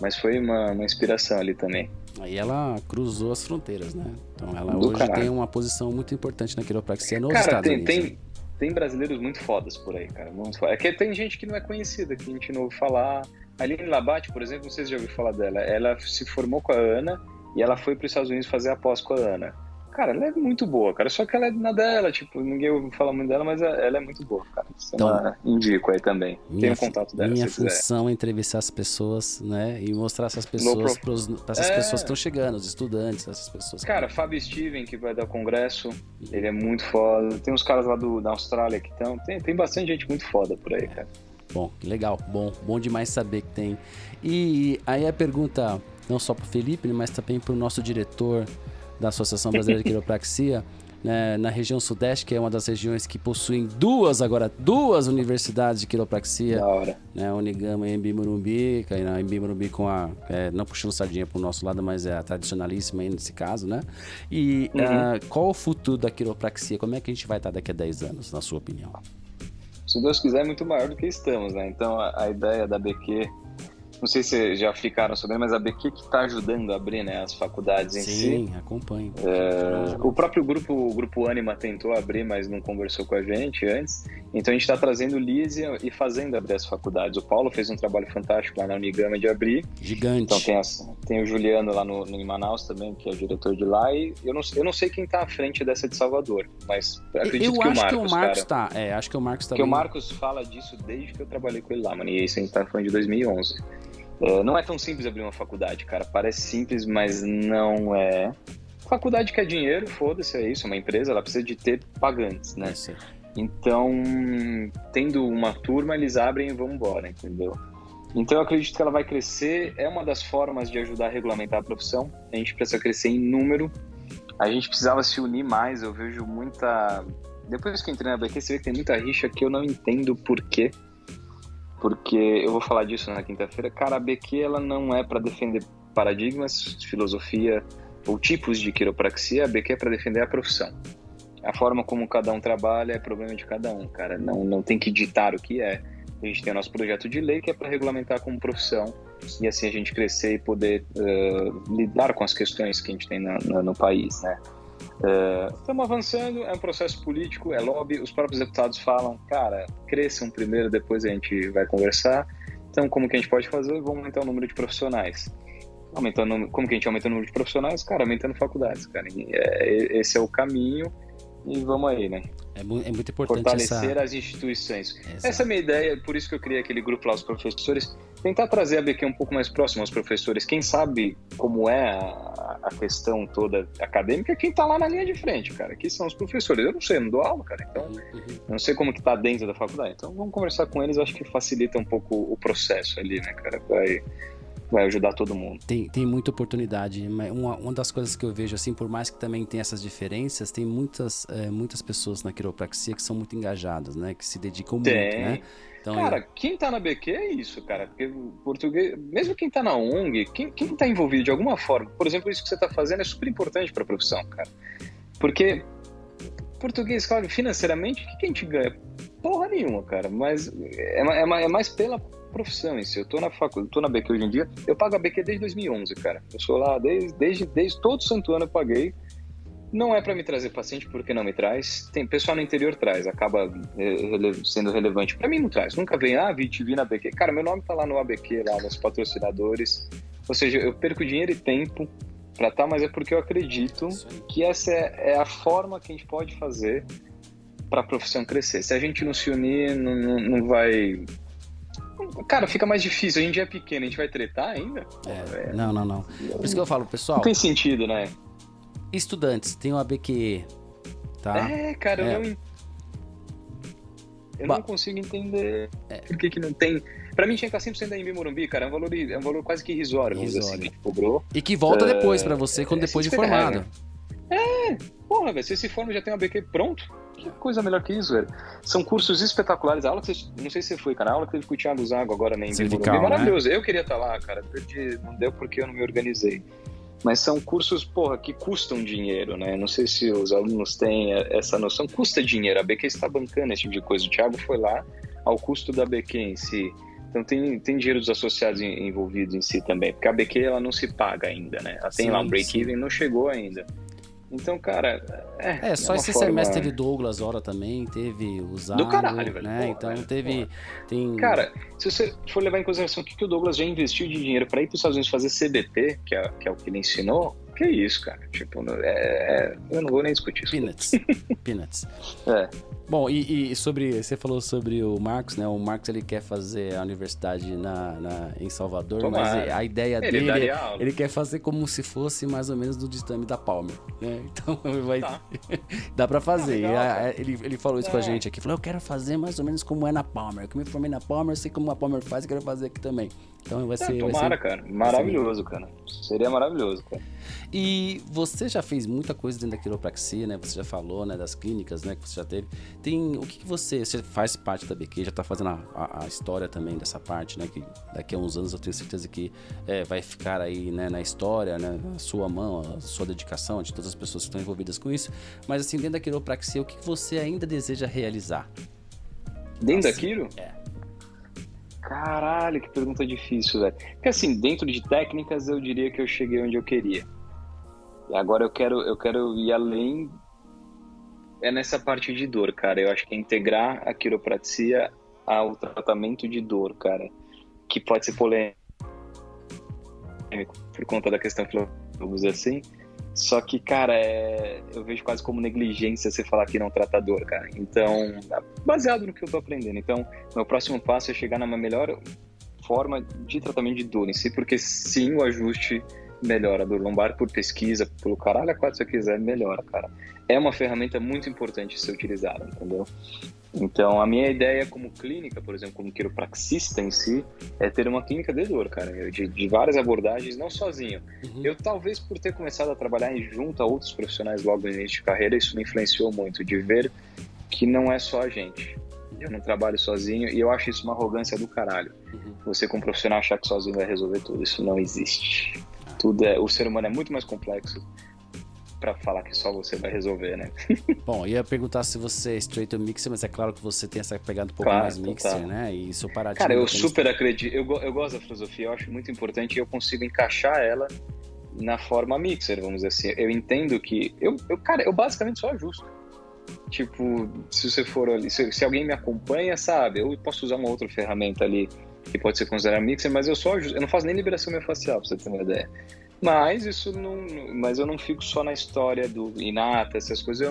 mas foi uma inspiração ali também. Aí ela cruzou as fronteiras, né? Então ela hoje tem uma posição muito importante na quiropraxia nos Estados Unidos. Tem brasileiros muito fodas por aí, cara. Muito foda. É que tem gente que não é conhecida, que a gente não ouve falar. A Aline Labate, por exemplo, não sei se já ouviu falar dela. Ela se formou com a Ana e ela foi para os Estados Unidos fazer a pós com a Ana. Cara, ela é muito boa, cara. Só que ela é na dela, tipo, ninguém ouve falar muito dela, mas ela é muito boa, cara. Então, indico aí também. Tem um contato dela. Minha função é entrevistar as pessoas, né? E mostrar essas pessoas para essas pessoas que estão chegando, os estudantes, essas pessoas. Cara, Fábio Steven, que vai dar congresso, ele é muito foda. Tem uns caras lá da Austrália que estão. Tem bastante gente muito foda por aí, cara. Bom, legal. Bom demais saber que tem. E aí a pergunta, não só pro Felipe, mas também pro nosso diretor da Associação Brasileira de Quiropraxia, né, na região sudeste, que é uma das regiões que possuem duas universidades de quiropraxia, né, Unigama e Embi Morumbi, na Embi Morumbi com não puxando sardinha pro nosso lado, mas é a tradicionalíssima aí nesse caso, né? E qual o futuro da quiropraxia? Como é que a gente vai estar daqui a 10 anos, na sua opinião? Se Deus quiser, é muito maior do que estamos, né? Então a ideia da BQ, não sei se já ficaram sabendo, mas a BQ que está ajudando a abrir, né, as faculdades em si. Sim, acompanho. O próprio grupo Anima tentou abrir, mas não conversou com a gente antes. Então a gente está trazendo Lísia e fazendo abrir as faculdades. O Paulo fez um trabalho fantástico lá na Unigama de abrir. Gigante. Então tem o Juliano lá em Manaus também, que é o diretor de lá. E eu não sei quem está à frente dessa de Salvador, mas acredito que o Marcos, acho que o Marcos está. Acho que o Marcos está. Porque o Marcos fala disso desde que eu trabalhei com ele lá, mano. E isso a gente está falando de 2011. Não é tão simples abrir uma faculdade, cara. Parece simples, mas não é. Faculdade quer dinheiro, foda-se, é isso. Uma empresa, ela precisa de ter pagantes, né? Então, tendo uma turma, eles abrem e vão embora, entendeu? Então, eu acredito que ela vai crescer. É uma das formas de ajudar a regulamentar a profissão. A gente precisa crescer em número. A gente precisava se unir mais. Eu vejo muita... Depois que eu entrei na BQ, você vê que tem muita rixa que eu não entendo por quê. Porque eu vou falar disso na quinta-feira. Cara, a BQ ela não é para defender paradigmas, filosofia ou tipos de quiropraxia. A BQ é para defender a profissão. A forma como cada um trabalha é problema de cada um, cara. Não tem que ditar o que é. A gente tem o nosso projeto de lei que é para regulamentar como profissão e assim a gente crescer e poder lidar com as questões que a gente tem no país, né? Estamos avançando, é um processo político, é lobby, os próprios deputados falam, cara, cresçam primeiro, depois a gente vai conversar. Então, como que a gente pode fazer? Vamos aumentar o número de profissionais. Como que a gente aumenta o número de profissionais? Cara, aumentando faculdades, cara. Esse é o caminho e vamos aí, né? É muito importante fortalecer as instituições. Exato. Essa é a minha ideia, por isso que eu criei aquele grupo lá, os professores, tentar trazer a BQ um pouco mais próximo aos professores. Quem sabe como é a questão toda acadêmica, quem tá lá na linha de frente, cara, que são os professores. Eu não sei, eu não dou aula, cara, então eu não sei como que tá dentro da faculdade. Então vamos conversar com eles, acho que facilita um pouco o processo ali, né, cara, vai ajudar todo mundo. Tem muita oportunidade. Uma das coisas que eu vejo, assim, por mais que também tem essas diferenças, tem muitas pessoas na quiropraxia que são muito engajadas, né? Que se dedicam muito, né? Então, cara, quem tá na BQ é isso, cara. Porque o português, mesmo quem tá na ONG, quem tá envolvido de alguma forma, por exemplo, isso que você tá fazendo é super importante pra profissão, cara. Porque português, claro, financeiramente, o que a gente ganha? Porra nenhuma, cara. Mas é mais pela profissão em si. Eu tô na BQ hoje em dia, eu pago a BQ desde 2011, cara. Eu sou lá desde todo santo ano eu paguei. Não é para me trazer paciente, porque não me traz. Tem pessoal no interior traz, acaba sendo relevante. Para mim não traz. Nunca vem, te vi na ABQ. Cara, meu nome tá lá no ABQ, lá nos patrocinadores. Ou seja, eu perco dinheiro e tempo para estar, mas é porque eu acredito que essa é a forma que a gente pode fazer para a profissão crescer. Se a gente não se unir, não vai... Cara, fica mais difícil. A gente é pequeno, a gente vai tretar ainda? Não. Por isso que eu falo, pessoal... Não tem sentido, né? Estudantes, tem o ABQE, tá? Cara, eu não consigo entender por que não tem. Pra mim tinha que estar 100% da Embi Morumbi, cara, é um valor quase que irrisório, vamos dizer assim, que cobrou. E que volta depois pra você, quando depois de formado. Porra, velho, você se forma e já tem um ABQ pronto, que coisa melhor que isso, velho. São cursos espetaculares, a aula que você, não sei se você foi, cara, a aula que teve com o Thiago Zago agora na Embi Morumbi, maravilhoso, né? Eu queria estar lá, cara, não deu porque eu não me organizei. Mas são cursos, que custam dinheiro, né? Não sei se os alunos têm essa noção. Custa dinheiro, a ABQ está bancando esse tipo de coisa. O Thiago foi lá ao custo da ABQ em si. Então tem dinheiro dos associados envolvidos em si também. Porque a ABQ ela não se paga ainda, né? Ela tem lá um break-even, não chegou ainda. Então, cara... só esse semestre de Douglas Hora também teve usado. Do caralho, velho. Né? Então teve... Cara, se você for levar em consideração o que o Douglas já investiu de dinheiro para ir para os Estados Unidos fazer CBT, que é o que ele ensinou, que é isso, cara? Tipo, eu não vou nem discutir isso. Peanuts. Bom, e sobre... Você falou sobre o Marcos, né? O Marcos, ele quer fazer a universidade em Salvador, mas a ideia dele... Ele quer fazer como se fosse mais ou menos do distâmio da Palmer, né? Então, dá pra fazer. Legal, ele falou isso com a gente aqui. Falou, eu quero fazer mais ou menos como é na Palmer. Eu me formei na Palmer, sei como a Palmer faz, eu quero fazer aqui também. Então vai ser... Tomara, cara. Maravilhoso, cara. Seria maravilhoso, cara. E você já fez muita coisa dentro da quiropraxia, né? Você já falou, né, das clínicas, né, que você já teve. O que você faz parte da BQ, já tá fazendo a história também dessa parte, né? Que daqui a uns anos eu tenho certeza que vai ficar aí, né, na história, né? A sua mão, a sua dedicação, de todas as pessoas que estão envolvidas com isso. Mas assim, dentro da quiropraxia, o que você ainda deseja realizar? Dentro da quiro? Caralho, que pergunta difícil, velho. Porque assim, dentro de técnicas, eu diria que eu cheguei onde eu queria. E agora eu quero ir além. Nessa parte de dor, cara. Eu acho que é integrar a quiropraxia ao tratamento de dor, cara. Que pode ser polêmico por conta da questão filosófica, assim. Só que, cara, eu vejo quase como negligência você falar que não trata dor, cara. Então, baseado no que eu tô aprendendo. Então, meu próximo passo é chegar numa melhor forma de tratamento de dor em si, porque sim, o ajuste melhora a dor lombar por pesquisa, pelo caralho a quatro se você quiser, melhora, cara. É uma ferramenta muito importante de ser utilizada, entendeu? Então, a minha ideia como clínica, por exemplo, como quiropraxista em si, é ter uma clínica de dor, cara, de várias abordagens, não sozinho. Eu, talvez, por ter começado a trabalhar junto a outros profissionais logo no início de carreira, isso me influenciou muito, de ver que não é só a gente. Eu não trabalho sozinho e eu acho isso uma arrogância do caralho. Você, como profissional, achar que sozinho vai resolver tudo. Isso não existe. O ser humano é muito mais complexo pra falar que só você vai resolver, né? Bom, ia perguntar se você é straight ou mixer, mas é claro que você tem essa pegada um pouco mais mixer, né? E isso paradigma... Cara, eu super acredito. Eu gosto da filosofia, eu acho muito importante e eu consigo encaixar ela na forma mixer, vamos dizer assim. Eu entendo que... Cara, eu basicamente só ajusto. Tipo, se você for ali... Se alguém me acompanha, sabe? Eu posso usar uma outra ferramenta ali que pode ser considerada mixer, mas eu só ajusto. Eu não faço nem liberação miofascial, pra você ter uma ideia. Mas eu não fico só na história do inata, essas coisas.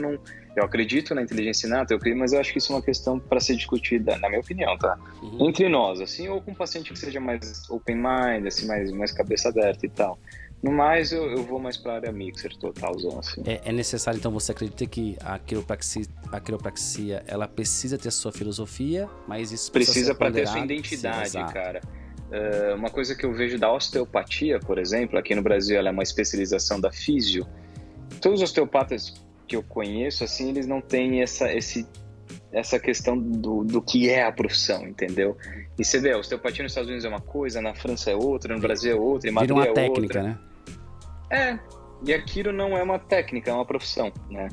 Eu acredito na inteligência inata, mas eu acho que isso é uma questão para ser discutida, na minha opinião, tá? Entre nós, assim, ou com um paciente que seja mais open mind, assim, mais cabeça aberta e tal. No mais, eu vou mais para a área mixer totalzão, assim. É necessário, então, você acredita que a quiropraxia, ela precisa ter a sua filosofia, mas isso precisa para ter a sua identidade, sim, cara. Uma coisa que eu vejo da osteopatia, por exemplo, aqui no Brasil ela é uma especialização da físio. Todos os osteopatas que eu conheço, assim, eles não têm essa questão do que é a profissão, entendeu? E você vê, a osteopatia nos Estados Unidos é uma coisa, na França é outra, no Brasil é outra, em Madrid é outra. Vira uma técnica, né? E aquilo não é uma técnica, é uma profissão, né?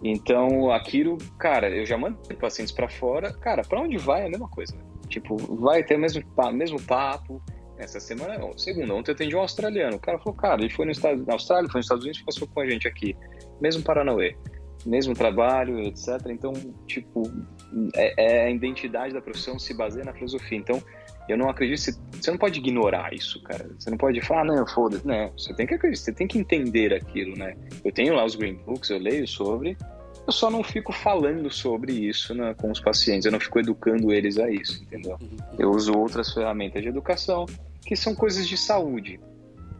Então, aquilo, cara, eu já mandei pacientes pra fora, cara, pra onde vai é a mesma coisa, né? Tipo, vai ter o mesmo papo. Essa semana, ontem eu atendi um australiano. O cara falou, cara, ele foi na Austrália, foi nos Estados Unidos e passou com a gente aqui. mesmo Paranauê, mesmo trabalho, etc. Então, tipo, a identidade da profissão se baseia na filosofia. Então, eu não acredito, você não pode ignorar isso, cara. Você não pode falar, não, foda-se. Não, você tem que acreditar, você tem que entender aquilo, né? Eu tenho lá os Green Books, eu leio sobre, eu só não fico falando sobre isso, né, com os pacientes, eu não fico educando eles a isso, entendeu? Eu uso outras ferramentas de educação, que são coisas de saúde,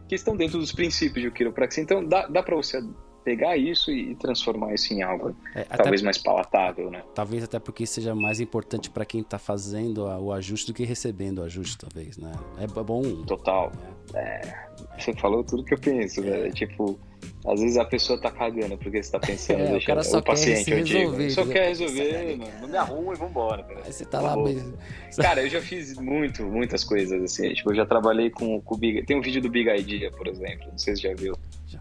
que estão dentro dos princípios de quiropraxia. Então, dá para você pegar isso e transformar isso em algo talvez mais palatável, né? Talvez até porque seja mais importante para quem está fazendo o ajuste do que recebendo o ajuste, talvez, né? É bom. Total. Você falou tudo que eu penso, né? Tipo, às vezes a pessoa tá cagando porque você tá pensando, o cara só o paciente, quer resolver, só quer resolver, mano. Não me arruma e vambora. Cara. Aí você tá lá mesmo. Cara, eu já fiz muitas coisas assim. Tipo, eu já trabalhei com o Big. Tem um vídeo do Big Idea, por exemplo. Não sei se já viu.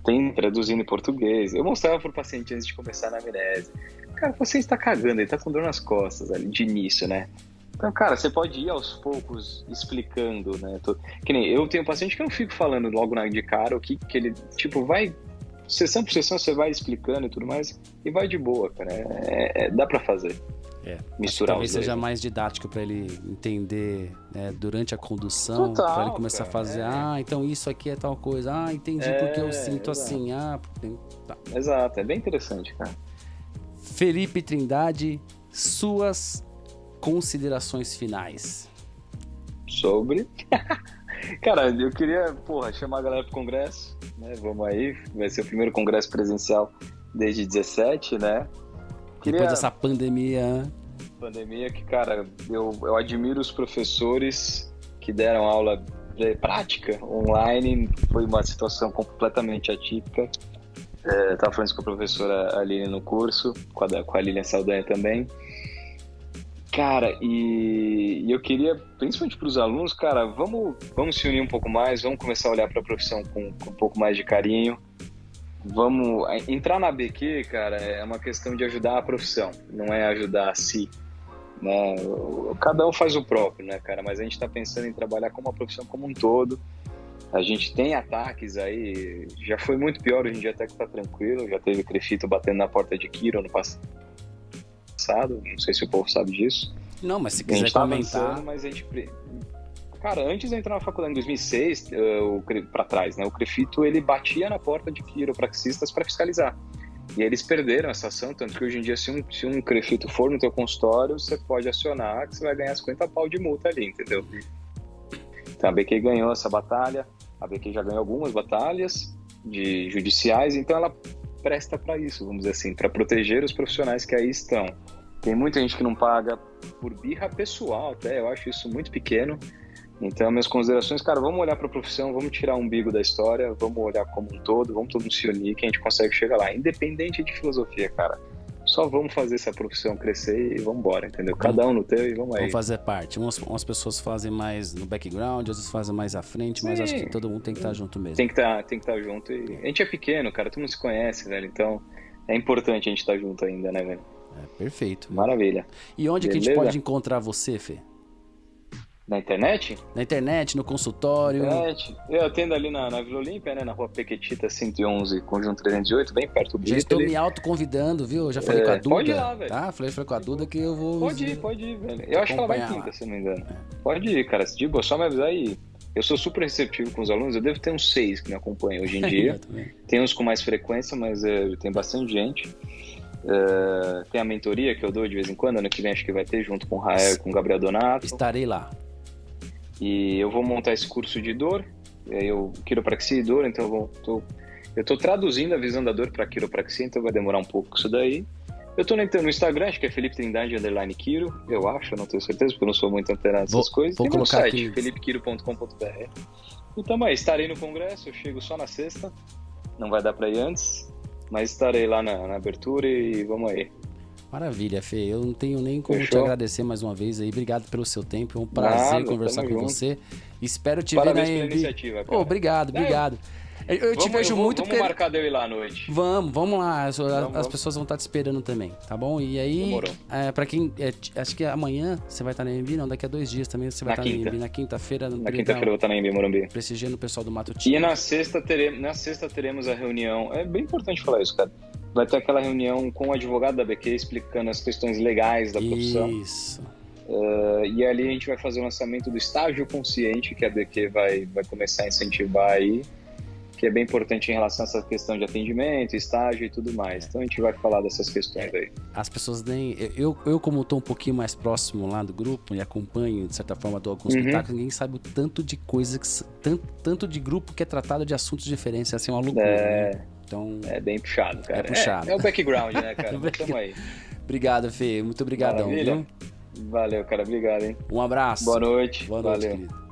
Tem traduzindo em português. Eu mostrava pro paciente antes de começar na amnese. Cara, o paciente tá cagando, ele tá com dor nas costas ali, de início, né? Então, cara, você pode ir aos poucos explicando, né? Que nem eu tenho um paciente que eu não fico falando logo de cara o que ele, tipo, vai sessão por sessão, você vai explicando e tudo mais, e vai de boa, cara. Dá pra fazer. Misturar talvez os dois, seja né? mais didático para ele entender, né, durante a condução, para ele começar a fazer, então isso aqui é tal coisa, entendi porque eu sinto assim, tá. Exato, é bem interessante, cara. Felipe Trindade, suas considerações finais. Sobre? Cara, eu queria, chamar a galera pro congresso, né? Vamos aí, vai ser o primeiro congresso presencial desde 17, né? Depois dessa pandemia. Que, cara, eu admiro os professores que deram aula prática online. Foi uma situação completamente atípica. Tava falando isso com a professora Aline no curso, com a Lilian Saldanha também. Cara, e eu queria, principalmente para os alunos, cara, vamos se unir um pouco mais, vamos começar a olhar para a profissão com um pouco mais de carinho. Vamos entrar na ABQ, cara, é uma questão de ajudar a profissão, não é ajudar a si, né? Cada um faz o próprio, né, cara? Mas a gente está pensando em trabalhar como a profissão como um todo. A gente tem ataques aí, já foi muito pior, hoje em dia até que tá tranquilo, já teve crefito batendo na porta de Quiro no passado, não sei se o povo sabe disso. Não, mas se quiser comentar... Mas a gente... Cara, antes de entrar na faculdade em 2006, para trás, né, o crefito ele batia na porta de quiropraxistas para fiscalizar. E eles perderam essa ação, tanto que hoje em dia, se um crefito for no teu consultório, você pode acionar que você vai ganhar 50 pau de multa ali, entendeu? Então a BQ ganhou essa batalha, a BQ já ganhou algumas batalhas judiciais, então ela presta para isso, vamos dizer assim, para proteger os profissionais que aí estão. Tem muita gente que não paga por birra pessoal até, eu acho isso muito pequeno. Então, minhas considerações, cara, vamos olhar para a profissão, vamos tirar o umbigo da história, vamos olhar como um todo, vamos todo mundo se unir que a gente consegue chegar lá. Independente de filosofia, cara. Só vamos fazer essa profissão crescer e vamos embora, entendeu? Cada um no teu e vamos aí. Vamos fazer parte. Umas pessoas fazem mais no background, outras fazem mais à frente, mas acho que todo mundo tem que estar junto mesmo. Tem que estar junto. E a gente é pequeno, cara, todo mundo se conhece, velho. Então, é importante a gente estar junto ainda, né, velho? Perfeito. Maravilha. E onde que a gente pode encontrar você, Fê? Na internet? Na internet, no consultório. Eu atendo ali na Vila Olímpia, né? Na rua Pequetita 111, conjunto 308, bem perto do Brito. Já estou me autoconvidando, viu? Já falei com a Duda. Pode ir lá, velho. Tá? Falei com a Duda que eu vou... Pode ir, velho. Eu acho que ela vai quinta, se não me engano. Pode ir, cara. De boa, só me avisar aí. Eu sou super receptivo com os alunos. Eu devo ter uns 6 que me acompanham hoje em dia. Tem uns com mais frequência, mas tem bastante gente. Tem a mentoria que eu dou de vez em quando. Ano que vem acho que vai ter, junto com o Rael e com o Gabriel Donato. Estarei lá. E eu vou montar esse curso de dor, quiropraxia e dor, então eu tô traduzindo a visão da dor para quiropraxia, então vai demorar um pouco isso daí. Eu tô no Instagram, acho que é Felipe Trindade _Quiro, eu não tenho certeza, porque eu não sou muito antenado nessas coisas. Vou Tem no colocar site, aqui. felipequiro.com.br. Então, estarei no congresso, eu chego só na sexta, não vai dar para ir antes, mas estarei lá na abertura e vamos aí. Maravilha, Fê. Eu não tenho nem como te agradecer mais uma vez aí. Obrigado pelo seu tempo. É um prazer conversar com você. Espero te ver na pela iniciativa, cara. Obrigado. Eu te vejo muito... Vamos marcar de eu ir lá à noite. Vamos lá. As pessoas vão estar te esperando também, tá bom? E aí, pra quem... acho que amanhã você vai estar na AMB, não, daqui a 2 dias também você vai estar na AMB. Na quinta-feira. Na quinta-feira eu vou estar na AMB Morumbi. Prestigiando o pessoal do Matutino. E na sexta teremos a reunião. É bem importante falar isso, cara. vai ter aquela reunião com o advogado da BQ explicando as questões legais da profissão. Isso. E ali a gente vai fazer o lançamento do estágio consciente, que a BQ vai começar a incentivar aí, que é bem importante em relação a essa questão de atendimento, estágio e tudo mais. Então a gente vai falar dessas questões aí. As pessoas nem... Eu como estou um pouquinho mais próximo lá do grupo e acompanho, de certa forma, dou alguns pitacos, ninguém sabe o tanto de coisa, tanto de grupo que é tratado de assuntos diferentes, assim, uma loucura, né? Então, é bem puxado, cara. É puxado. É o background, né, cara? Tamo aí. Obrigado, Fê. Muito obrigadão, viu? Valeu, cara. Obrigado, hein? Um abraço. Boa noite. Boa noite, Valeu. querido.